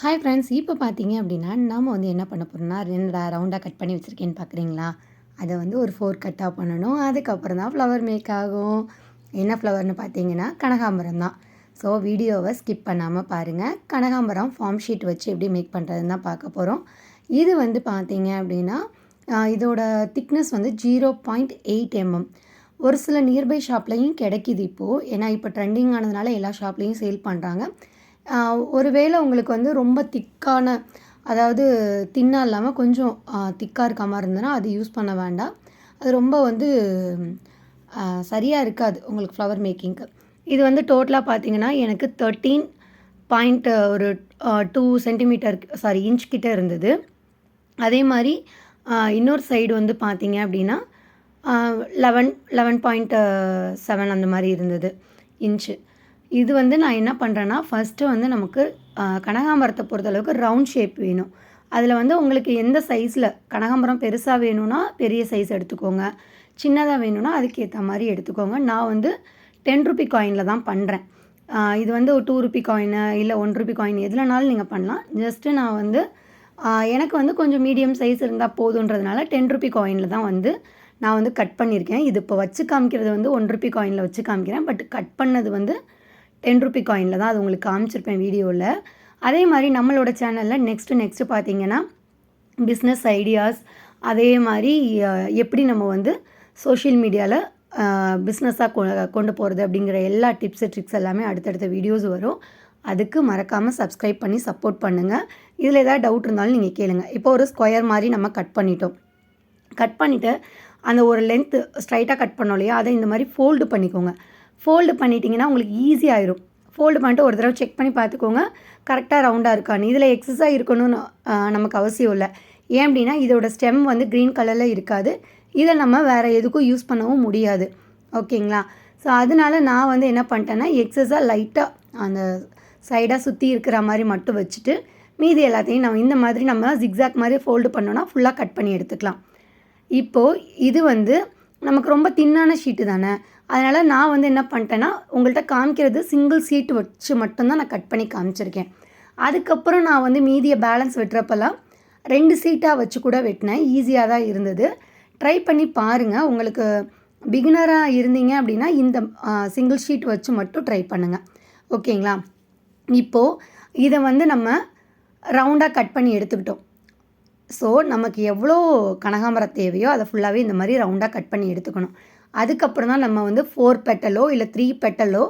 Hi friends, இப்போ பார்த்தீங்க அப்படின்னா, நாம வந்து என்ன பண்ண போறோம்னா, 2 ரவுண்டா கட் பண்ணி வச்சிருக்கேன்னு பார்க்குறீங்களா? அத வந்து ஒரு 4 கட்டா பண்ணணும். அதுக்கப்புறம் தான் ஃப்ளவர் மேக் ஆகும். என்ன ஃப்ளவர்னு பார்த்தீங்கன்னா, கனகாம்பரம் தான். ஸோ வீடியோவ ஸ்கிப் பண்ணாம பாருங்க. கனகாம்பரம் ஃபார்ம் ஷீட் வச்சு எப்படி மேக் பண்ணுறதுன்னு தான் பார்க்க போறோம். இது வந்து பார்த்தீங்க அப்படின்னா, இதோட திக்னஸ் வந்து 0.8 mm. ஒரு சில நியர்பை ஷாப்லயும் கிடைக்குது இப்போ. ஏன்னா இப்போ ட்ரெண்டிங் ஆனதுனால எல்லா ஷாப்லயும் சேல் பண்றாங்க. ஒருவேளை உங்களுக்கு வந்து ரொம்ப திக்கான, அதாவது தின்னா இல்லாமல் கொஞ்சம் திக்காக இருக்க மாதிரி இருந்ததுன்னா அது யூஸ் பண்ண வேண்டாம். அது ரொம்ப வந்து சரியாக இருக்காது உங்களுக்கு ஃப்ளவர் மேக்கிங்க்கு. இது வந்து டோட்டலாக பார்த்தீங்கன்னா எனக்கு 13 பாயிண்ட் ஒரு 2 சென்டிமீட்டர் சாரி இன்ச் கிட்ட இருந்தது. அதே மாதிரி இன்னொரு சைடு வந்து பார்த்தீங்க அப்படின்னா 11.7 அந்த மாதிரி இருந்தது இன்ச்சு. இது வந்து நான் என்ன பண்ணுறேன்னா, ஃபஸ்ட்டு வந்து நமக்கு கனகாம்பரத்தை பொறுத்தளவுக்கு ரவுண்ட் ஷேப் வேணும். அதில் வந்து உங்களுக்கு எந்த சைஸில் கனகாம்பரம் பெருசாக வேணும்னா பெரிய சைஸ் எடுத்துக்கோங்க, சின்னதாக வேணும்னா அதுக்கேற்ற மாதிரி எடுத்துக்கோங்க. நான் வந்து 10 ரூபி காயினில் தான் பண்ணுறேன். இது வந்து ஒரு 2 ரூபி காயினு இல்லை 1 ரூபி காயின் எதுலனாலும் நீங்கள் பண்ணலாம். ஜஸ்ட்டு நான் வந்து எனக்கு வந்து கொஞ்சம் மீடியம் சைஸ் இருந்தால் போதுன்றதுனால 10 ரூபி காயினில் தான் வந்து நான் வந்து கட் பண்ணியிருக்கேன். இது இப்போ வச்சு காமிக்கிறது வந்து 1 ரூபி காயினில் வச்சு காமிக்கிறேன். பட் கட் பண்ணது வந்து 10 ரூபி காயினில் தான் அது உங்களுக்கு காமிச்சிருப்பேன் வீடியோவில். அதே மாதிரி நம்மளோட சேனலில் நெக்ஸ்ட்டு பார்த்தீங்கன்னா பிஸ்னஸ் ஐடியாஸ், அதே மாதிரி எப்படி நம்ம வந்து சோஷியல் மீடியாவில் பிஸ்னஸாக கொண்டு போகிறது அப்படிங்கிற எல்லா டிப்ஸு ட்ரிக்ஸ் எல்லாமே அடுத்தடுத்த வீடியோஸ் வரும். அதுக்கு மறக்காமல் சப்ஸ்கிரைப் பண்ணி சப்போர்ட் பண்ணுங்கள். இதில் ஏதாவது டவுட் இருந்தாலும் நீங்கள் கேளுங்க. இப்போ ஒரு ஸ்கொயர் மாதிரி நம்ம கட் பண்ணிட்டோம். கட் பண்ணிவிட்டு அந்த ஒரு லென்த்து ஸ்ட்ரைட்டாக கட் பண்ணோம் இல்லையா, அதை இந்த மாதிரி ஃபோல்டு பண்ணிக்கோங்க. ஃபோல்டு பண்ணிட்டீங்கன்னா உங்களுக்கு ஈஸியாகிடும். ஃபோல்டு பண்ணிட்டு ஒரு தடவை செக் பண்ணி பார்த்துக்கோங்க கரெக்டாக ரவுண்டாக இருக்கான்னு. இதில் எக்ஸஸாக இருக்கணும்னு நமக்கு அவசியம் இல்லை. ஏன் அப்படின்னா இதோட ஸ்டெம் வந்து க்ரீன் கலரில் இருக்காது. இதை நம்ம வேறு எதுக்கும் யூஸ் பண்ணவும் முடியாது. ஓகேங்களா? ஸோ அதனால நான் வந்து என்ன பண்ணிட்டேன்னா, எக்ஸஸாக லைட்டாக அந்த சைடாக சுற்றி இருக்கிற மாதிரி மட்டும் வச்சுட்டு மீதி எல்லாத்தையும் நம்ம இந்த மாதிரி நம்ம ஜிக்ஸாக் மாதிரி ஃபோல்டு பண்ணோன்னா ஃபுல்லாக கட் பண்ணி எடுத்துக்கலாம். இப்போது இது வந்து நமக்கு ரொம்ப தின்னான ஷீட்டு தானே, அதனால் நான் வந்து என்ன பண்ணிட்டேன்னா, உங்கள்கிட்ட காமிக்கிறது சிங்கிள் ஷீட் வச்சு மட்டும்தான் நான் கட் பண்ணி காமிச்சிருக்கேன். அதுக்கப்புறம் நான் வந்து மீதியை பேலன்ஸ் வெட்டுறப்பெல்லாம் 2 ஷீட்டாக வச்சு கூட வெட்டினேன். ஈஸியாக தான் இருந்தது. ட்ரை பண்ணி பாருங்கள். உங்களுக்கு பிகினராக இருந்தீங்க அப்படின்னா இந்த சிங்கிள் ஷீட் வச்சு மட்டும் ட்ரை பண்ணுங்கள். ஓகேங்களா? இப்போது இதை வந்து நம்ம ரவுண்டாக கட் பண்ணி எடுத்துக்கிட்டோம். ஸோ நமக்கு எவ்வளோ கனகாம்பரம் தேவையோ அதை ஃபுல்லாகவே இந்த மாதிரி ரவுண்டாக கட் பண்ணி எடுத்துக்கணும். அதுக்கப்புறம் தான் நம்ம வந்து 4 பெட்டலோ இல்லை 3 பெட்டலோ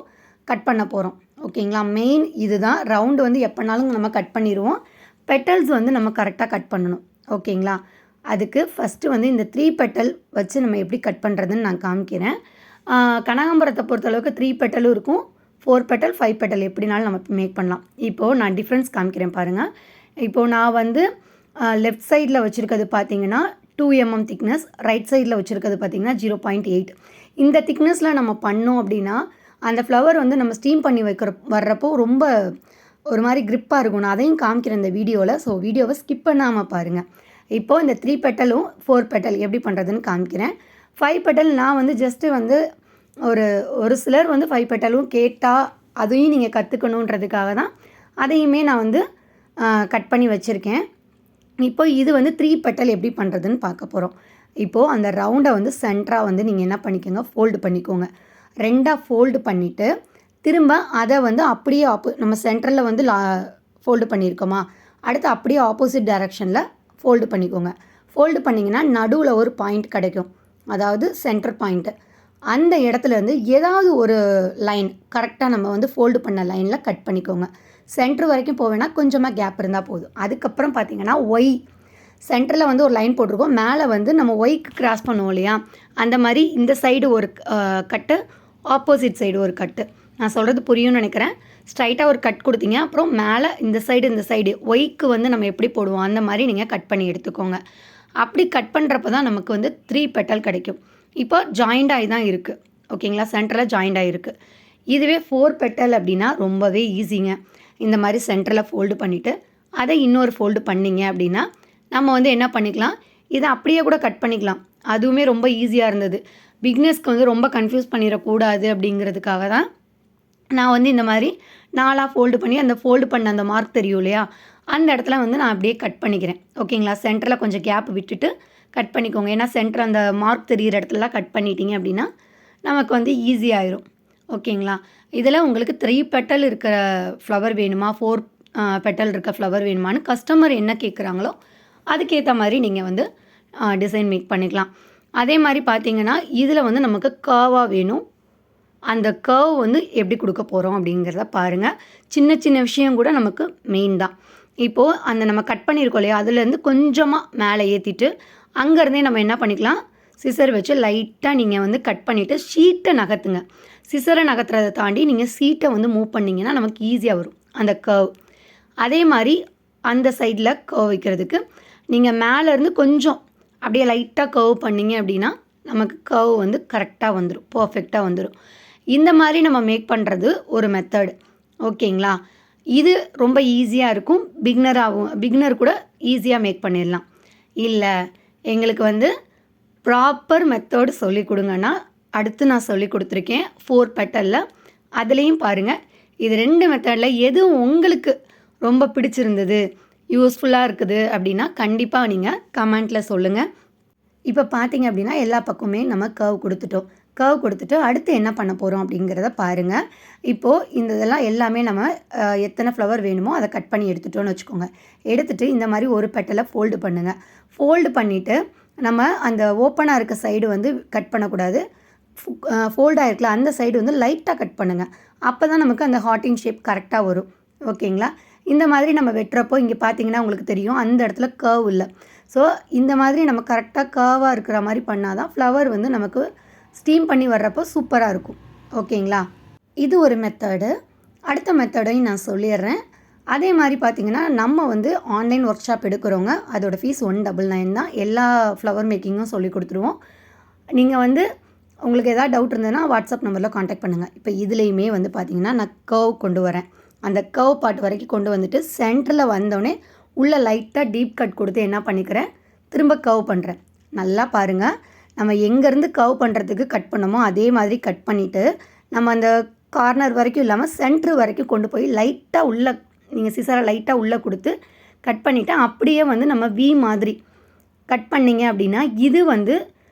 கட் பண்ண போகிறோம். ஓகேங்களா? மெயின் இதுதான். ரவுண்டு வந்து எப்போனாலும் நம்ம கட் பண்ணிடுவோம். பெட்டல்ஸ் வந்து நம்ம கரெக்டாக கட் பண்ணணும். ஓகேங்களா? அதுக்கு ஃபஸ்ட்டு வந்து இந்த 3 பெட்டல் வச்சு நம்ம எப்படி கட் பண்ணுறதுன்னு நான் காமிக்கிறேன். கனகாம்பரத்தை பொறுத்தளவுக்கு 3 பெட்டலும் இருக்கும், 4 பெட்டல் 5 பெட்டல் எப்படினாலும் நம்ம மேக் பண்ணலாம். இப்போது நான் டிஃப்ரென்ஸ் காமிக்கிறேன் பாருங்கள். இப்போது நான் வந்து லெஃப்ட் சைடில் வச்சுருக்கிறது பார்த்தீங்கன்னா 2 mm திக்னஸ், ரைட் சைடில் வச்சுருக்கிறது பார்த்தீங்கன்னா 0.8. இந்த திக்னஸில் நம்ம பண்ணோம் அப்படின்னா அந்த ஃப்ளவர் வந்து நம்ம ஸ்டீம் பண்ணி வர்றப்போ ரொம்ப ஒரு மாதிரி க்ரிப்பாக இருக்கும். நான் அதையும் காமிக்கிறேன் இந்த வீடியோவில். ஸோ வீடியோவை ஸ்கிப் பண்ணாமல் பாருங்கள். இப்போது இந்த 3 பெட்டலும் 4 பெட்டல் எப்படி பண்ணுறதுன்னு காமிக்கிறேன். 5 பெட்டல் நான் வந்து ஜஸ்ட்டு வந்து ஒரு சிலர் வந்து 5 பெட்டலும் கேட்டால் அதையும் நீங்கள் கற்றுக்கணுன்றதுக்காக தான் அதையுமே நான் வந்து கட் பண்ணி வச்சுருக்கேன். இப்போ இது வந்து 3 பெட்டல் எப்படி பண்ணுறதுன்னு பார்க்க போகிறோம். இப்போது அந்த ரவுண்டை வந்து சென்டராக வந்து நீங்கள் என்ன பண்ணிக்கோங்க, ஃபோல்டு பண்ணிக்கோங்க. 2ஆக ஃபோல்டு பண்ணிவிட்டு திரும்ப அதை வந்து அப்படியே நம்ம சென்டரில் வந்து ஃபோல்டு பண்ணியிருக்கோமா, அடுத்து அப்படியே ஆப்போசிட் டைரக்ஷனில் ஃபோல்டு பண்ணிக்கோங்க. ஃபோல்டு பண்ணிங்கன்னா நடுவில் ஒரு பாயிண்ட் கிடைக்கும், அதாவது சென்டர் பாயிண்ட்டு. அந்த இடத்துலேருந்து ஏதாவது ஒரு லைன் கரெக்டாக நம்ம வந்து ஃபோல்டு பண்ண லைனில் கட் பண்ணிக்கோங்க. சென்ட்ரு வரைக்கும் போவேன்னா கொஞ்சமாக கேப் இருந்தால் போதும். அதுக்கப்புறம் பார்த்தீங்கன்னா ஒய் சென்டரில் வந்து ஒரு லைன் போட்டிருக்கோம். மேலே வந்து நம்ம ஒய்க்கு கிராஸ் பண்ணுவோம் இல்லையா, அந்த மாதிரி இந்த சைடு ஒரு கட்டு, ஆப்போசிட் சைடு ஒரு கட்டு. நான் சொல்கிறது புரியும்னு நினைக்கிறேன். ஸ்ட்ரைட்டாக ஒரு கட் கொடுத்தீங்க, அப்புறம் மேலே இந்த சைடு ஒய்க்கு வந்து நம்ம எப்படி போடுவோம் அந்த மாதிரி நீங்கள் கட் பண்ணி எடுத்துக்கோங்க. அப்படி கட் பண்ணுறப்ப தான் நமக்கு வந்து 3 பெட்டல் கிடைக்கும். இப்போ ஜாயிண்ட் ஆகி தான் இருக்குது. ஓகேங்களா? சென்டரில் ஜாயிண்ட் ஆகிருக்கு. இதுவே 4 பெட்டல் அப்படின்னா ரொம்பவே ஈஸிங்க. இந்த மாதிரி சென்டரில் ஃபோல்டு பண்ணிவிட்டு அதை இன்னொரு ஃபோல்டு பண்ணிங்க அப்படின்னா நம்ம வந்து என்ன பண்ணிக்கலாம், இதை அப்படியே கூட கட் பண்ணிக்கலாம். அதுவுமே ரொம்ப ஈஸியாக இருந்தது. பிகினர்ஸ்க்கு வந்து ரொம்ப கன்ஃபியூஸ் பண்ணிடக்கூடாது அப்படிங்கிறதுக்காக தான் நான் வந்து இந்த மாதிரி 4ஆக ஃபோல்டு பண்ணி அந்த ஃபோல்டு பண்ண அந்த மார்க் தெரியும் இல்லையா, அந்த இடத்துல வந்து நான் அப்படியே கட் பண்ணிக்கிறேன். ஓகேங்களா? சென்டரில் கொஞ்சம் கேப் விட்டுட்டு கட் பண்ணிக்கோங்க. ஏன்னா சென்டர் அந்த மார்க் தெரிகிற இடத்துலலாம் கட் பண்ணிட்டீங்க அப்படின்னா நமக்கு வந்து ஈஸியாயிரும். ஓகேங்களா? இதில் உங்களுக்கு 3 பெட்டல் இருக்கிற ஃப்ளவர் வேணுமா, 4 பெட்டல் இருக்க ஃப்ளவர் வேணுமான்னு கஸ்டமர் என்ன கேட்குறாங்களோ அதுக்கேற்ற மாதிரி நீங்கள் வந்து டிசைன் மேக் பண்ணிக்கலாம். அதே மாதிரி பார்த்தீங்கன்னா இதில் வந்து நமக்கு கர்வாக வேணும். அந்த கர்வ் வந்து எப்படி கொடுக்க போகிறோம் அப்படிங்கிறத பாருங்கள். சின்ன சின்ன விஷயம் கூட நமக்கு மெயின் தான். இப்போது அந்த நம்ம கட் பண்ணியிருக்கோம் இல்லையா, அதுலேருந்து கொஞ்சமாக மேலே ஏற்றிட்டு அங்கேருந்தே நம்ம என்ன பண்ணிக்கலாம், சிசர் வச்சு லைட்டாக நீங்கள் வந்து கட் பண்ணிவிட்டு ஷீட்டை நகர்த்துங்க. சிசரை நகர்த்துறதை தாண்டி நீங்கள் சீட்டை வந்து மூவ் பண்ணிங்கன்னா நமக்கு ஈஸியாக வரும் அந்த கர்வ். அதே மாதிரி அந்த சைடில் கர்வ் வைக்கிறதுக்கு நீங்கள் மேலேருந்து கொஞ்சம் அப்படியே லைட்டாக கர்வ் பண்ணிங்க அப்படின்னா நமக்கு கர்வ் வந்து கரெக்டாக வந்துடும், பர்ஃபெக்டாக வந்துடும். இந்த மாதிரி நம்ம மேக் பண்ணுறது ஒரு மெத்தடு. ஓகேங்களா? இது ரொம்ப ஈஸியாக இருக்கும். பிகினர் கூட ஈஸியாக மேக் பண்ணிடலாம். இல்லை எங்களுக்கு வந்து ப்ராப்பர் மெத்தட் சொல்லி கொடுங்கன்னா அடுத்து நான் சொல்லி கொடுத்துருக்கேன் 4 பெட்டலில். அதுலேயும் பாருங்கள், இது 2 மெத்தடில் எது உங்களுக்கு ரொம்ப பிடிச்சிருந்தது, யூஸ்ஃபுல்லாக இருக்குது அப்படின்னா கண்டிப்பாக நீங்கள் கமெண்ட்டில் சொல்லுங்கள். இப்போ பார்த்தீங்க அப்படின்னா எல்லா பக்கமே நம்ம கர்வ் கொடுத்துட்டு அடுத்து என்ன பண்ண போகிறோம் அப்படிங்கிறத பாருங்கள். இப்போது இந்த இதெல்லாம் எல்லாமே நம்ம எத்தனை ஃப்ளவர் வேணுமோ அதை கட் பண்ணி எடுத்துட்டோன்னு வச்சுக்கோங்க. எடுத்துகிட்டு இந்த மாதிரி ஒரு பெட்டலை ஃபோல்டு பண்ணுங்கள். ஃபோல்டு பண்ணிவிட்டு நம்ம அந்த ஓப்பனாக இருக்க சைடு வந்து கட் பண்ணக்கூடாது. ஃபோல்டாக இருக்கல அந்த சைடு வந்து லைட்டாக கட் பண்ணுங்கள். அப்போ தான் நமக்கு அந்த ஹார்ட்டின் ஷேப் கரெக்டாக வரும். ஓகேங்களா? இந்த மாதிரி நம்ம வெட்டுறப்போ இங்கே பார்த்தீங்கன்னா உங்களுக்கு தெரியும் அந்த இடத்துல கர்வ் இல்லை. ஸோ இந்த மாதிரி நம்ம கரெக்டாக கர்வாக இருக்கிற மாதிரி பண்ணால் தான் ஃப்ளவர் வந்து நமக்கு ஸ்டீம் பண்ணி வர்றப்போ சூப்பராக இருக்கும். ஓகேங்களா? இது ஒரு மெத்தடு. அடுத்த மெத்தடையும் நான் சொல்லிடுறேன். அதே மாதிரி பார்த்திங்கன்னா நம்ம வந்து ஆன்லைன் ஒர்க் ஷாப் எடுக்கிறவங்க அதோட ஃபீஸ் 199 தான். எல்லா ஃப்ளவர் மேக்கிங்கும் சொல்லி கொடுத்துருவோம். நீங்கள் வந்து உங்களுக்கு எதாவது டவுட் இருந்ததுன்னா வாட்ஸ்அப் நம்பரில் காண்டாக்ட் பண்ணுங்கள். இப்போ இதுலேயுமே வந்து பார்த்திங்கன்னா நான் கர்வ் கொண்டு வரேன். அந்த கர்வ் பார்ட் வரைக்கும் கொண்டு வந்துட்டு சென்டரில் வந்தோடனே உள்ளே லைட்டாக டீப் கட் கொடுத்து என்ன பண்ணிக்கிறேன், திரும்ப கர்வ் பண்ணுறேன். நல்லா பாருங்கள், நம்ம எங்கேருந்து கர்வ் பண்ணுறதுக்கு கட் பண்ணோமோ அதே மாதிரி கட் பண்ணிவிட்டு நம்ம அந்த கார்னர் வரைக்கும் இல்லாமல் சென்ட்ரு வரைக்கும் கொண்டு போய் லைட்டாக உள்ளே நீங்கள் சிசரை லைட்டாக உள்ளே கொடுத்து கட் பண்ணிவிட்டு அப்படியே வந்து நம்ம வி மாதிரி கட் பண்ணிங்க அப்படின்னா இது வந்து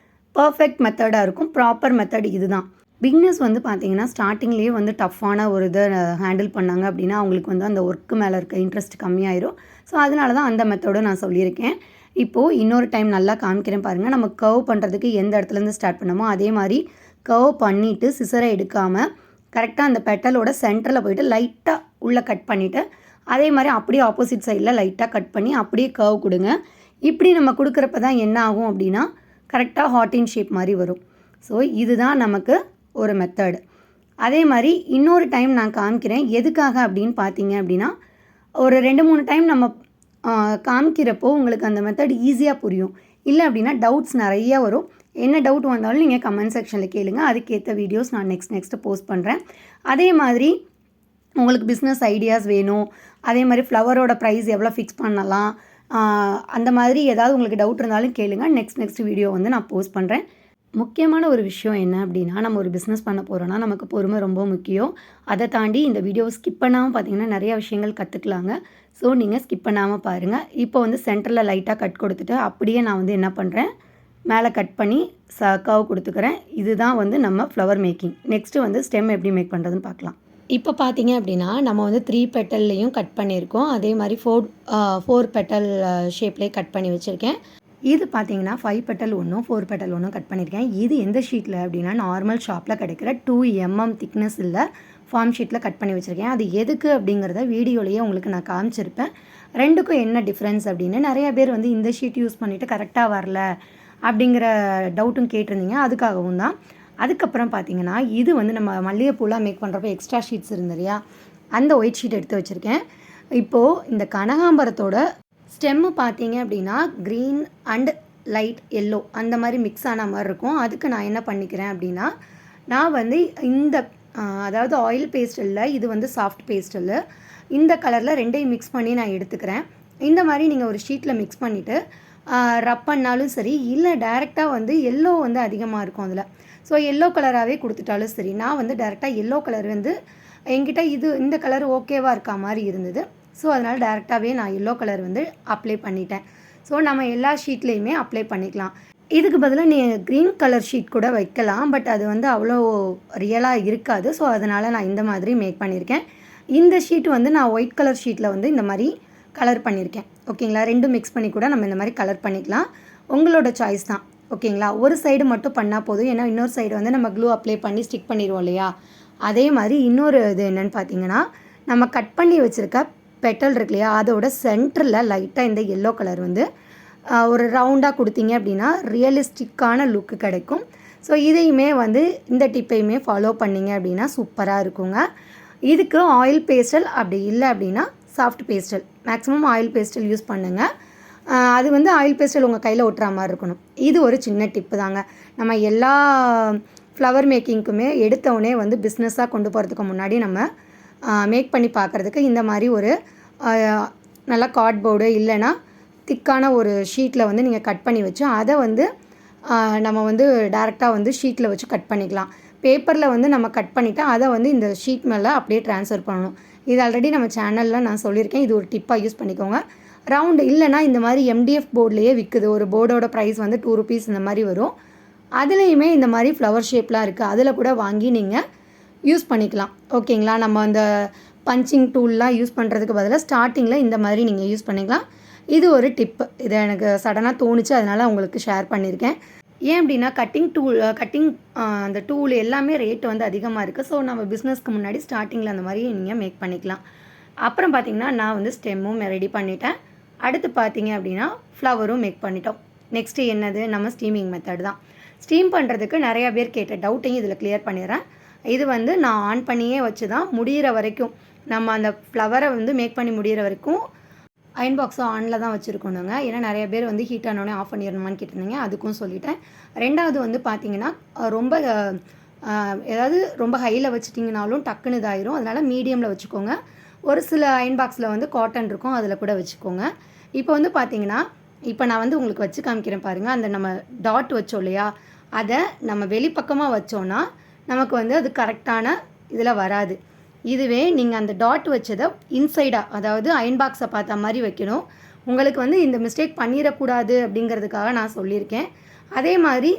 பர்ஃபெக்ட் மெத்தடாக இருக்கும். ப்ராப்பர் மெத்தட் இது தான். பிகினர்ஸ் வந்து பார்த்திங்கன்னா ஸ்டார்டிங்லேயே வந்து டஃப்பான ஒரு இதை ஹேண்டில் பண்ணாங்க அப்படின்னா அவங்களுக்கு வந்து அந்த ஒர்க்கு மேலே இருக்க இன்ட்ரெஸ்ட் கம்மியாயிரும். ஸோ அதனால தான் அந்த மெத்தடை நான் சொல்லியிருக்கேன். இப்போது இன்னொரு டைம் நல்லா காமிக்கிறேன் பாருங்கள். நம்ம கர்வ் பண்ணுறதுக்கு எந்த இடத்துலேருந்து ஸ்டார்ட் பண்ணோமோ அதே மாதிரி கர்வ் பண்ணிவிட்டு சிசரை எடுக்காமல் கரெக்டாக அந்த பெட்டலோட சென்டரில் போய்ட்டு லைட்டாக உள்ளே கட் பண்ணிவிட்டு அதே மாதிரி அப்படியே ஆப்போசிட் சைடில் லைட்டாக கட் பண்ணி அப்படியே கர்வ் கொடுங்க. இப்படி நம்ம கொடுக்குறப்ப தான் என்ன ஆகும் அப்படின்னா கரெக்டாக ஹார்ட்டின் ஷேப் மாதிரி வரும். ஸோ இதுதான் நமக்கு ஒரு மெத்தடு. அதே மாதிரி இன்னொரு டைம் நான் காமிக்கிறேன். எதுக்காக அப்படின்னு பார்த்தீங்க அப்படின்னா ஒரு 2-3 டைம் நம்ம காமிக்கிறப்போ உங்களுக்கு அந்த மெத்தட் ஈஸியாக புரியும். இல்லை அப்படின்னா டவுட்ஸ் நிறைய வரும். என்ன டவுட் வந்தாலும் நீங்கள் கமெண்ட் செக்ஷனில் கேளுங்க. அதுக்கேற்ற வீடியோஸ் நான் நெக்ஸ்ட்டு போஸ்ட் பண்ணுறேன். அதே மாதிரி உங்களுக்கு பிஸ்னஸ் ஐடியாஸ் வேணும், அதே மாதிரி ஃப்ளவரோட ப்ரைஸ் எவ்வளோ ஃபிக்ஸ் பண்ணலாம், அந்த மாதிரி ஏதாவது உங்களுக்கு டவுட் இருந்தாலும் கேளுங்க. நெக்ஸ்ட் வீடியோ வந்து நான் போஸ்ட் பண்ணுறேன். முக்கியமான ஒரு விஷயம் என்ன அப்படின்னா நம்ம ஒரு பிஸ்னஸ் பண்ண போகிறோன்னா நமக்கு பொறுமை ரொம்ப முக்கியம். அதை தாண்டி இந்த வீடியோவை ஸ்கிப் பண்ணாமல் பார்த்தீங்கன்னா நிறையா விஷயங்கள் கற்றுக்கலாங்க. ஸோ நீங்கள் ஸ்கிப் பண்ணாமல் பாருங்கள். இப்போ வந்து சென்டரில் லைட்டாக கட் கொடுத்துட்டு அப்படியே நான் வந்து என்ன பண்ணுறேன், மேலே கட் பண்ணி கர்வ் கொடுத்துக்கிறேன். இதுதான் வந்து நம்ம ஃப்ளவர் மேக்கிங். நெக்ஸ்ட்டு வந்து ஸ்டெம் எப்படி மேக் பண்ணுறதுன்னு பார்க்கலாம். இப்போ பார்த்தீங்க அப்படின்னா நம்ம வந்து 3 பெட்டல்லையும் கட் பண்ணியிருக்கோம். அதே மாதிரி 4 பெட்டல் ஷேப்லேயே கட் பண்ணி வச்சுருக்கேன். இது பார்த்தீங்கன்னா 5 பெட்டல் ஒன்றும் 4 பெட்டல் ஒன்றும் கட் பண்ணியிருக்கேன். இது எந்த ஷீட்டில் அப்படின்னா நார்மல் ஷாப்பில் கிடைக்கிற 2 mm திக்னஸ் இல்லை ஃபார்ம் ஷீட்டில் கட் பண்ணி வச்சுருக்கேன். அது எதுக்கு அப்படிங்கிறத வீடியோலேயே உங்களுக்கு நான் காமிச்சிருப்பேன். ரெண்டுக்கும் என்ன டிஃப்ரென்ஸ் அப்படின்னு நிறைய பேர் வந்து இந்த ஷீட் யூஸ் பண்ணிவிட்டு கரெக்டாக வரல அப்படிங்கிற டவுட்டும் கேட்டிருந்தீங்க. அதுக்காகவும் தான். அதுக்கப்புறம் பார்த்தீங்கன்னா இது வந்து நம்ம மல்லிகைப்பூலாம் மேக் பண்ணுறப்ப எக்ஸ்ட்ரா ஷீட்ஸ் இருந்து இல்லையா, அந்த ஒயிட் ஷீட் எடுத்து வச்சுருக்கேன். இப்போது இந்த கனகாம்பரத்தோட ஸ்டெம்மு பார்த்தீங்க அப்படின்னா க்ரீன் அண்ட் லைட் எல்லோ அந்த மாதிரி மிக்ஸ் ஆன மாதிரி இருக்கும். அதுக்கு நான் என்ன பண்ணிக்கிறேன் அப்படின்னா நான் வந்து இந்த அதாவது ஆயில் பேஸ்டலில் இது வந்து சாஃப்ட் பேஸ்டல் இந்த கலரில் ரெண்டையும் மிக்ஸ் பண்ணி நான் எடுத்துக்கிறேன். இந்த மாதிரி நீங்கள் ஒரு ஷீட்டில் மிக்ஸ் பண்ணிவிட்டு ரப் பண்ணாலும் சரி, இல்லை டைரெக்டாக வந்து எல்லோ வந்து அதிகமாக இருக்கும் அதில். ஸோ எல்லோ கலராகவே கொடுத்துட்டாலும் சரி. நான் வந்து டைரெக்டாக எல்லோ கலர் வந்து என்கிட்ட இந்த கலர் ஓகேவாக இருக்கா மாதிரி இருந்தது. ஸோ அதனால் டேரெக்டாகவே நான் எல்லோ கலர் வந்து அப்ளை பண்ணிட்டேன். ஸோ நம்ம எல்லா ஷீட்லேயுமே அப்ளை பண்ணிக்கலாம். இதுக்கு பதிலாக நீங்கள் க்ரீன் கலர் ஷீட் கூட வைக்கலாம், பட் அது வந்து அவ்வளோ ரியலாக இருக்காது. ஸோ அதனால் நான் இந்த மாதிரி மேக் பண்ணியிருக்கேன். இந்த ஷீட் வந்து நான் ஒயிட் கலர் ஷீட்டில் வந்து இந்த மாதிரி கலர் பண்ணியிருக்கேன். ஓகேங்களா, ரெண்டும் மிக்ஸ் பண்ணி கூட நம்ம இந்த மாதிரி கலர் பண்ணிக்கலாம். உங்களோட சாய்ஸ் தான். ஓகேங்களா, ஒரு சைடு மட்டும் பண்ணால் போதும். ஏன்னா இன்னொரு சைடு வந்து நம்ம க்ளூ அப்ளை பண்ணி ஸ்டிக் பண்ணிடுவோம் இல்லையா. அதே மாதிரி இன்னொரு இது என்னென்னு பார்த்தீங்கன்னா, நம்ம கட் பண்ணி வச்சுருக்க பெட்டல் இருக்கு இல்லையா, அதோட சென்டரில் லைட்டாக இந்த எல்லோ கலர் வந்து ஒரு ரவுண்டாக கொடுத்தீங்க அப்படின்னா ரியலிஸ்டிக்கான லுக்கு கிடைக்கும். ஸோ இதையுமே வந்து இந்த டிப்பையுமே ஃபாலோ பண்ணிங்க அப்படின்னா சூப்பராக இருக்குங்க. இதுக்கு ஆயில் பேஸ்டல் அப்படி இல்லை அப்படின்னா soft pastel, maximum oil pastel use பண்ணுங்கள். அது வந்து ஆயில் பேஸ்டல் உங்கள் கையில் ஒட்டுற மாதிரி இருக்கணும். இது ஒரு சின்ன டிப்பு தாங்க. நம்ம எல்லா ஃப்ளவர் மேக்கிங்க்குமே எடுத்தவுடனே வந்து பிஸ்னஸாக கொண்டு போகிறதுக்கு முன்னாடி நம்ம மேக் பண்ணி பார்க்குறதுக்கு இந்த மாதிரி ஒரு நல்லா கார்ட்போர்டு இல்லைன்னா திக்கான ஒரு ஷீட்டில் வந்து நீங்கள் கட் பண்ணி வச்சு அதை வந்து நம்ம வந்து டேரெக்டாக வந்து ஷீட்டில் வச்சு கட் பண்ணிக்கலாம். பேப்பரில் வந்து நம்ம கட் பண்ணிவிட்டு அதை வந்து இந்த ஷீட் மேலே அப்படியே ட்ரான்ஸ்ஃபர் பண்ணணும். இது ஆல்ரெடி நம்ம சேனலில் நான் சொல்லியிருக்கேன். இது ஒரு டிப்பாக யூஸ் பண்ணிக்கோங்க. ரவுண்டு இல்லைனா இந்த மாதிரி எம்டிஎஃப் போர்ட்லேயே விற்குது. ஒரு போர்டோட ப்ரைஸ் வந்து 2 rupees இந்த மாதிரி வரும். அதுலேயுமே இந்த மாதிரி ஃப்ளவர் ஷேப்லாம் இருக்குது. அதில் கூட வாங்கி நீங்கள் யூஸ் பண்ணிக்கலாம். ஓகேங்களா, நம்ம அந்த பஞ்சிங் டூல்லாம் யூஸ் பண்ணுறதுக்கு பதிலாக ஸ்டார்டிங்கில் இந்த மாதிரி நீங்கள் யூஸ் பண்ணிக்கலாம். இது ஒரு டிப்பு. இது எனக்கு சடனாக தோணுச்சு, அதனால் உங்களுக்கு ஷேர் பண்ணியிருக்கேன். ஏன் அப்படின்னா கட்டிங் அந்த டூல் எல்லாமே ரேட் வந்து அதிகமாக இருக்குது. ஸோ நம்ம பிஸ்னஸ்க்கு முன்னாடி ஸ்டார்டிங்கில் அந்த மாதிரி நீங்கள் மேக் பண்ணிக்கலாம். அப்புறம் பார்த்திங்கன்னா நான் வந்து ஸ்டெம்மும் ரெடி பண்ணிட்டேன். அடுத்து பார்த்திங்க அப்படின்னா ஃப்ளவரும் மேக் பண்ணிட்டோம். நெக்ஸ்ட்டு என்னது, நம்ம ஸ்டீமிங் மெத்தட் தான். ஸ்டீம் பண்ணுறதுக்கு நிறையா பேர் கேட்ட டவுட்டையும் இதில் கிளியர் பண்ணிடுறேன். இது வந்து நான் ஆன் பண்ணியே வச்சு தான் முடிகிற வரைக்கும், நம்ம அந்த ஃப்ளவரை வந்து மேக் பண்ணி முடிகிற வரைக்கும் அயன் பாக்ஸும் ஆனில் தான் வச்சுருக்கணுங்க. ஏன்னா நிறைய பேர் வந்து ஹீட் ஆனோடனே ஆஃப் பண்ணிடணுமான்னு கேட்டிருந்தீங்க, அதுக்கும் சொல்லிட்டேன். ரெண்டாவது வந்து பார்த்திங்கன்னா ரொம்ப ஏதாவது ரொம்ப ஹையில் வச்சுட்டிங்கனாலும் டக்குன்னு இதாயிரும். அதனால் மீடியமில் வச்சுக்கோங்க. ஒரு சில அயன் பாக்ஸில் வந்து காட்டன் இருக்கும், அதில் கூட வச்சுக்கோங்க. இப்போ வந்து பார்த்திங்கன்னா, இப்போ நான் வந்து உங்களுக்கு வச்சு காமிக்கிறேன் பாருங்கள். அந்த நம்ம டாட் வச்சோம் இல்லையா, அதை நம்ம வெளிப்பக்கமாக வச்சோன்னா நமக்கு வந்து அது கரெக்டான இதில் வராது. இதுவே நீங்கள் அந்த டாட் வச்சதை இன்சைடாக, அதாவது அயன் பாக்ஸை பார்த்த மாதிரி வைக்கணும். உங்களுக்கு வந்து இந்த மிஸ்டேக் பண்ணிடக்கூடாது அப்படிங்கிறதுக்காக நான் சொல்லியிருக்கேன். அதே மாதிரி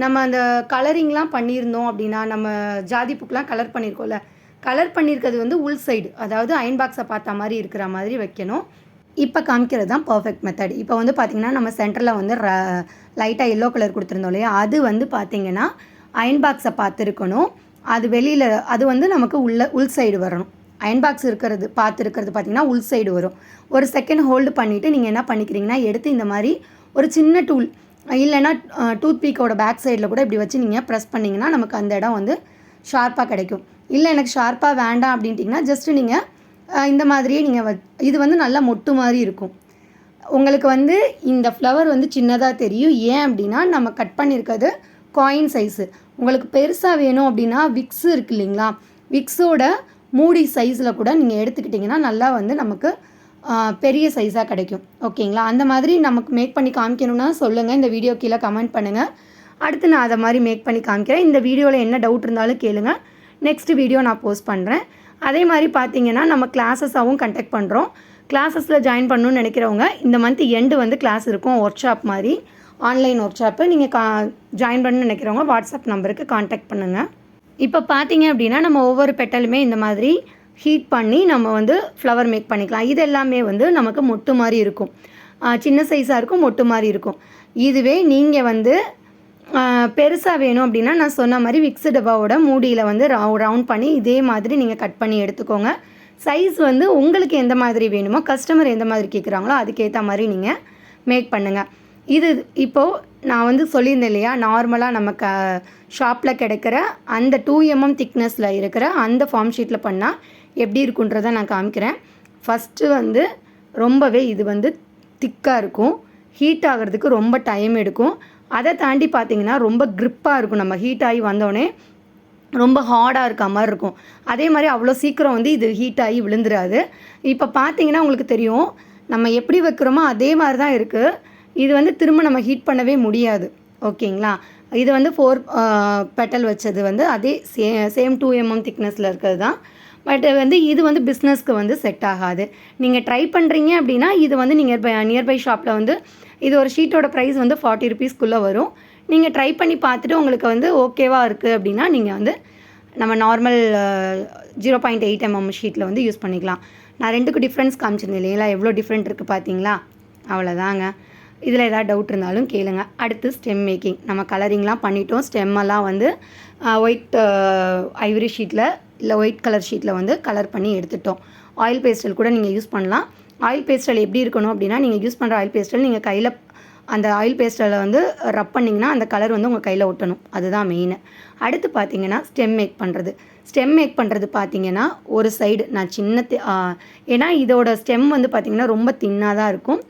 நம்ம அந்த கலரிங்லாம் பண்ணியிருந்தோம் அப்படின்னா, நம்ம ஜாதி பூக்கெலாம் கலர் பண்ணியிருக்கோம்ல, கலர் பண்ணியிருக்கிறது வந்து உள் சைடு, அதாவது அயன் பாக்ஸை பார்த்த மாதிரி இருக்கிற மாதிரி வைக்கணும். இப்போ காமிக்கிறது தான் பர்ஃபெக்ட் மெத்தட். இப்போ வந்து பார்த்திங்கன்னா நம்ம சென்டரில் வந்து லைட்டாக எல்லோ கலர் கொடுத்துருந்தோம் இல்லையா, அது வந்து பார்த்திங்கன்னா அயன் பாக்ஸை பார்த்துருக்கணும். அது வெளியில், அது வந்து நமக்கு உள் சைடு வரணும். அயன் பாக்ஸ் பார்த்துருக்கிறது பார்த்திங்கன்னா உள் சைடு வரும். ஒரு செகண்ட் ஹோல்டு பண்ணிவிட்டு நீங்கள் என்ன பண்ணிக்கிறீங்கன்னா, எடுத்து இந்த மாதிரி ஒரு சின்ன டூல் இல்லைன்னா டூத் பீக்கோட பேக் சைடில் கூட இப்படி வச்சு நீங்கள் ப்ரெஸ் பண்ணிங்கன்னா நமக்கு அந்த இடம் வந்து ஷார்ப்பாக கிடைக்கும். இல்லை எனக்கு ஷார்ப்பாக வேண்டாம் அப்படின்ட்டிங்கன்னா ஜஸ்ட்டு நீங்கள் இந்த மாதிரியே நீங்கள் இது வந்து நல்லா மொட்டு மாதிரி இருக்கும். உங்களுக்கு வந்து இந்த ஃப்ளவர் வந்து சின்னதாக தெரியும். ஏன் அப்படின்னா நம்ம கட் பண்ணியிருக்கிறது காயின் சைஸு. உங்களுக்கு பெருசாக வேணும் அப்படின்னா விக்ஸு இருக்குது இல்லைங்களா, விக்ஸோட மூடி சைஸில் கூட நீங்கள் எடுத்துக்கிட்டிங்கன்னா நல்லா வந்து நமக்கு பெரிய சைஸாக கிடைக்கும். ஓகேங்களா, அந்த மாதிரி நமக்கு மேக் பண்ணி காமிக்கணுன்னா சொல்லுங்கள். இந்த வீடியோ கீழே கமெண்ட் பண்ணுங்கள். அடுத்து நான் அதை மாதிரி மேக் பண்ணி காமிக்கிறேன். இந்த வீடியோவில் என்ன டவுட் இருந்தாலும் கேளுங்க. நெக்ஸ்ட் வீடியோ நான் போஸ்ட் பண்ணுறேன். அதே மாதிரி பார்த்தீங்கன்னா நம்ம கிளாஸஸாகவும் கண்டக்ட் பண்ணுறோம். கிளாஸஸில் ஜாயின் பண்ணணும்னு நினைக்கிறவங்க இந்த மந்த் எண்டு வந்து கிளாஸ் இருக்கும், ஒர்க் ஷாப் மாதிரி, ஆன்லைன் ஒர்க் ஷாப்பு. நீங்கள் ஜாயின் பண்ணணும்னு நினைக்கிறவங்க வாட்ஸ்அப் நம்பருக்கு காண்டாக்ட் பண்ணுங்கள். இப்போ பார்த்தீங்க அப்படின்னா நம்ம ஒவ்வொரு பெட்டலுமே இந்த மாதிரி ஹீட் பண்ணி நம்ம வந்து ஃப்ளவர் மேக் பண்ணிக்கலாம். இது எல்லாமே வந்து நமக்கு மொட்டு மாதிரி இருக்கும், சின்ன சைஸாக இருக்கும், மொட்டு மாதிரி இருக்கும். இதுவே நீங்கள் வந்து பெருசாக வேணும் அப்படின்னா நான் சொன்ன மாதிரி விக்ஸு டப்பாவோட மூடியில் வந்து ரவுண்ட் பண்ணி இதே மாதிரி நீங்கள் கட் பண்ணி எடுத்துக்கோங்க. சைஸ் வந்து உங்களுக்கு எந்த மாதிரி வேணுமோ, கஸ்டமர் எந்த மாதிரி கேட்குறாங்களோ அதுக்கேற்ற மாதிரி நீங்கள் மேக் பண்ணுங்கள். இது இப்போது நான் வந்து சொல்லியிருந்தேன் இல்லையா, நார்மலாக நம்ம ஷாப்பில் கிடைக்கிற அந்த 2 mm திக்னஸில் இருக்கிற அந்த ஃபார்ம் ஷீட்டில் பண்ணால் எப்படி இருக்குன்றதை நான் காமிக்கிறேன். ஃபஸ்ட்டு வந்து ரொம்பவே இது வந்து திக்காக இருக்கும், ஹீட் ஆகிறதுக்கு ரொம்ப டைம் எடுக்கும். அதை தாண்டி பார்த்திங்கன்னா ரொம்ப க்ரிப்பாக இருக்கும். நம்ம ஹீட் ஆகி வந்தோடனே ரொம்ப ஹார்டாக இருக்க மாதிரி இருக்கும். அதே மாதிரி அவ்வளோ சீக்கிரம் வந்து இது ஹீட் ஆகி விழுந்துடாது. இப்போ பார்த்திங்கன்னா உங்களுக்கு தெரியும், நம்ம எப்படி வைக்கிறோமோ அதே மாதிரி தான் இருக்குது. இது வந்து திரும்ப நம்ம ஹீட் பண்ணவே முடியாது. ஓகேங்களா, இது வந்து 4 பெட்டல் வச்சது வந்து அதே சேம் 2 mm திக்னஸில் இருக்கிறது தான். பட் வந்து இது வந்து பிஸ்னஸ்க்கு வந்து செட் ஆகாது. நீங்கள் ட்ரை பண்ணுறீங்க அப்படின்னா இது வந்து நியர்பை ஷாப்பில் வந்து இது ஒரு ஷீட்டோட ப்ரைஸ் வந்து 40 ருபீஸ்க்குள்ளே வரும். நீங்கள் ட்ரை பண்ணி பார்த்துட்டு உங்களுக்கு வந்து ஓகேவாக இருக்குது அப்படின்னா நீங்கள் வந்து நம்ம நார்மல் 0.8 mm ஷீட்டில் வந்து யூஸ் பண்ணிக்கலாம். நான் 2க்கும் டிஃப்ரென்ஸ் காமிச்சிருந்தேன் இல்லைங்களா, எவ்வளோ டிஃப்ரெண்ட் இருக்குது பார்த்தீங்களா? அவ்வளோதாங்க. இதில் ஏதாவது டவுட் இருந்தாலும் கேளுங்க. அடுத்து ஸ்டெம் மேக்கிங். நம்ம கலரிங்லாம் பண்ணிட்டோம். ஸ்டெம்மெல்லாம் வந்து ஒயிட் ஐவரி ஷீட்டில் இல்லை ஒயிட் கலர் ஷீட்டில் வந்து கலர் பண்ணி எடுத்துட்டோம். ஆயில் பேஸ்டல் கூட நீங்கள் யூஸ் பண்ணலாம். ஆயில் பேஸ்டல் எப்படி இருக்கணும் அப்படின்னா, நீங்கள் யூஸ் பண்ணுற ஆயில் பேஸ்டல் நீங்கள் கையில் அந்த ஆயில் பேஸ்டலில் வந்து ரப் பண்ணிங்கன்னா அந்த கலர் வந்து உங்கள் கையில் ஒட்டணும். அதுதான் மெயின். அடுத்து பார்த்தீங்கன்னா ஸ்டெம் மேக் பண்ணுறது பார்த்தீங்கன்னா ஒரு சைடு நான் ஏன்னா இதோட ஸ்டெம் வந்து பார்த்திங்கன்னா ரொம்ப தின்னாக தான் இருக்கும்.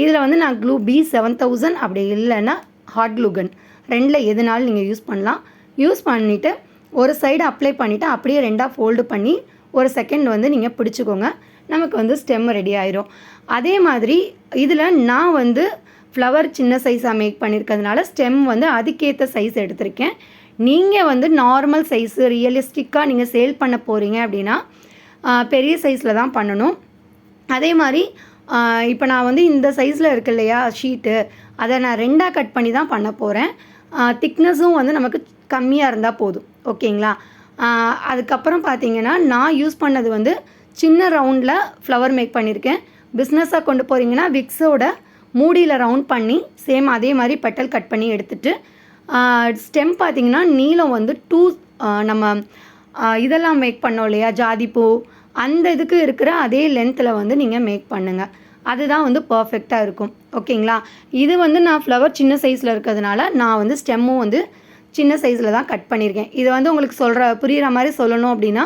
இதில் வந்து நான் க்ளூ B7000 அப்படி இல்லைன்னா ஹாட் க்ளூ கன் 2ல் எதுனாலும் நீங்கள் யூஸ் பண்ணலாம். யூஸ் பண்ணிவிட்டு ஒரு சைடு அப்ளை பண்ணிவிட்டு அப்படியே 2ஆக ஃபோல்டு பண்ணி ஒரு செகண்ட் வந்து நீங்கள் பிடிச்சிக்கோங்க. நமக்கு வந்து ஸ்டெம் ரெடி ஆயிரும். அதே மாதிரி இதில் நான் வந்து ஃப்ளவர் சின்ன சைஸாக மேக் பண்ணியிருக்கிறதுனால ஸ்டெம் வந்து அதுக்கேற்ற சைஸ் எடுத்திருக்கேன். நீங்கள் வந்து நார்மல் சைஸு ரியலிஸ்டிக்காக நீங்கள் சேல் பண்ண போகிறீங்க அப்படின்னா பெரிய சைஸில் தான் பண்ணணும். அதே மாதிரி இப்போ நான் வந்து இந்த சைஸில் இருக்கு இல்லையா ஷீட்டு, அதை நான் 2ஆக கட் பண்ணி தான் பண்ண போகிறேன். திக்னஸும் வந்து நமக்கு கம்மியாக இருந்தால் போதும். ஓகேங்களா? அதுக்கப்புறம் பார்த்தீங்கன்னா நான் யூஸ் பண்ணது வந்து சின்ன ரவுண்டில் ஃப்ளவர் மேக் பண்ணியிருக்கேன். பிஸ்னஸாக கொண்டு போகிறீங்கன்னா விக்ஸோட மூடியில் ரவுண்ட் பண்ணி சேம் அதே மாதிரி பெட்டல் கட் பண்ணி எடுத்துகிட்டு ஸ்டெம் பார்த்திங்கன்னா நீளம் வந்து நம்ம இதெல்லாம் மேக் பண்ணோம் இல்லையா ஜாதிப்பூ, அந்த இதுக்கு இருக்கிற அதே லென்த்தில் வந்து நீங்கள் மேக் பண்ணுங்கள். அதுதான் வந்து பர்ஃபெக்டாக இருக்கும். ஓகேங்களா? இது வந்து நான் ஃப்ளவர் சின்ன சைஸில் இருக்கிறதுனால நான் வந்து ஸ்டெம்மும் வந்து சின்ன சைஸில் தான் கட் பண்ணியிருக்கேன். இது வந்து உங்களுக்கு புரிகிற மாதிரி சொல்லணும் அப்படின்னா,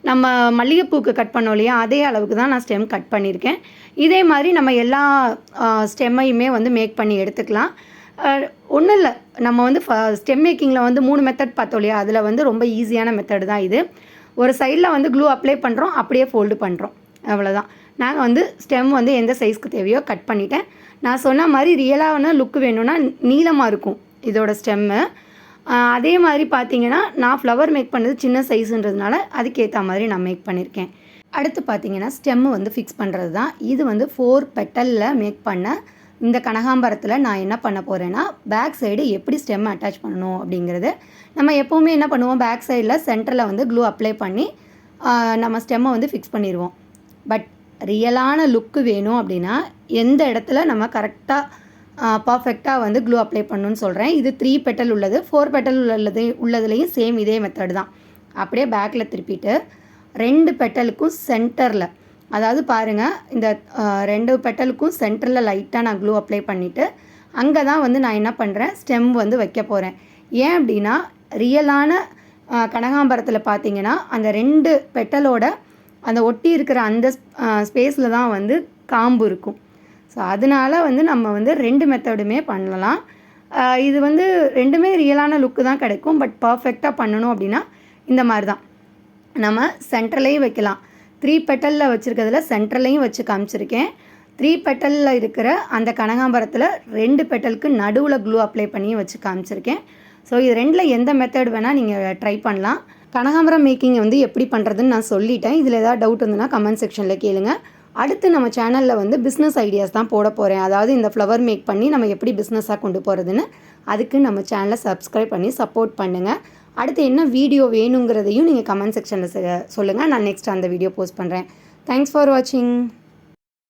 நம்ம மல்லிகைப்பூக்கு கட் பண்ணோம் இல்லையா அதே அளவுக்கு தான் நான் ஸ்டெம் கட் பண்ணியிருக்கேன். இதே மாதிரி நம்ம எல்லா ஸ்டெம்மையுமே வந்து மேக் பண்ணி எடுத்துக்கலாம். ஒன்றும் இல்லை, நம்ம வந்து ஸ்டெம் மேக்கிங்கில் வந்து 3 மெத்தட் பார்த்தோம் இல்லையா, அதில் வந்து ரொம்ப ஈஸியான மெத்தட் தான் இது. ஒரு சைடில் வந்து க்ளூ அப்ளை பண்ணுறோம், அப்படியே ஃபோல்டு பண்ணுறோம், அவ்வளோதான். நாங்கள் வந்து ஸ்டெம் வந்து எந்த சைஸ்க்கு தேவையோ கட் பண்ணிட்டேன். நான் சொன்ன மாதிரி ரியலான லுக்கு வேணும்னா நீளமாக இருக்கும் இதோட ஸ்டெம்மு. அதே மாதிரி பார்த்தீங்கன்னா நான் ஃப்ளவர் மேக் பண்ணது சின்ன சைஸுன்றதுனால அதுக்கேற்ற மாதிரி நான் மேக் பண்ணியிருக்கேன். அடுத்து பார்த்தீங்கன்னா ஸ்டெம்மு வந்து ஃபிக்ஸ் பண்ணுறது தான். இது வந்து 4 பெட்டலில் மேக் பண்ண இந்த கனகாம்பரத்தில் நான் என்ன பண்ண போகிறேன்னா, பேக் சைடு எப்படி ஸ்டெம் அட்டாச் பண்ணணும் அப்படிங்கிறது. நம்ம எப்போவுமே என்ன பண்ணுவோம், பேக் சைடில் சென்டரில் வந்து க்ளூ அப்ளை பண்ணி நம்ம ஸ்டெம்மை வந்து ஃபிக்ஸ் பண்ணிடுவோம். பட் ரியலான லுக்கு வேணும் அப்படின்னா எந்த இடத்துல நம்ம கரெக்டாக பர்ஃபெக்டாக வந்து க்ளூ அப்ளை பண்ணணும்னு சொல்கிறேன். இது 3 பெட்டல் உள்ளது, 4 பெட்டல் உள்ளதுலேயும் சேம் இதே மெத்தட் தான். அப்படியே பேக்கில் திருப்பிட்டு 2 பெட்டலுக்கும் சென்டரில், அதாவது பாருங்கள் இந்த 2 பெட்டலுக்கும் சென்டரில் லைட்டாக நான் க்ளூ அப்ளை பண்ணிவிட்டு அங்கே தான் வந்து நான் என்ன பண்ணுறேன், ஸ்டெம் வந்து வைக்க போகிறேன். ஏன் அப்படின்னா ரியலான கனகாம்பரத்தில் பார்த்தீங்கன்னா அந்த 2 பெட்டலோட அந்த ஒட்டி இருக்கிற அந்த ஸ்பேஸில் தான் வந்து காம்பு இருக்கும். ஸோ அதனால் வந்து நம்ம வந்து 2 மெத்தடுமே பண்ணலாம். இது வந்து 2மே ரியலான லுக்கு தான் கிடைக்கும். பட் பர்ஃபெக்டாக பண்ணணும் அப்படின்னா இந்த மாதிரி தான் நம்ம சென்டர்லேயும் வைக்கலாம். 3 பெட்டலில் வச்சுருக்கிறதுல சென்டர்லேயும் வச்சு காமிச்சிருக்கேன். 3 பெட்டலில் இருக்கிற அந்த கனகாம்பரத்தில் 2 பெட்டலுக்கு நடுவில் க்ளூ அப்ளை பண்ணியும் வச்சு காமிச்சிருக்கேன். ஸோ இது 2ல் எந்த மெத்தட் வேணால் நீங்கள் ட்ரை பண்ணலாம். கனகாம்பரம் மேக்கிங்கை வந்து எப்படி பண்ணுறதுன்னு நான் சொல்லிட்டேன். இதில் ஏதாவது டவுட் இருந்ததுன்னா கமெண்ட் செக்ஷனில் கேளுங்க. அடுத்து நம்ம சேனலில் வந்து பிஸ்னஸ் ஐடியாஸ் தான் போட போகிறேன். அதாவது இந்த ஃப்ளவர் மேக் பண்ணி நம்ம எப்படி பிஸ்னஸாக கொண்டு போகிறதுன்னு. அதுக்கு நம்ம சேனலை சப்ஸ்கிரைப் பண்ணி சப்போர்ட் பண்ணுங்கள். அடுத்து என்ன வீடியோ வேணுங்கிறதையும் நீங்கள் கமெண்ட் செக்ஷனில் சொல்லுங்கள். நான் நெக்ஸ்ட் அந்த வீடியோ போஸ்ட் பண்ணுறேன். தேங்க்ஸ் ஃபார் வாட்சிங்.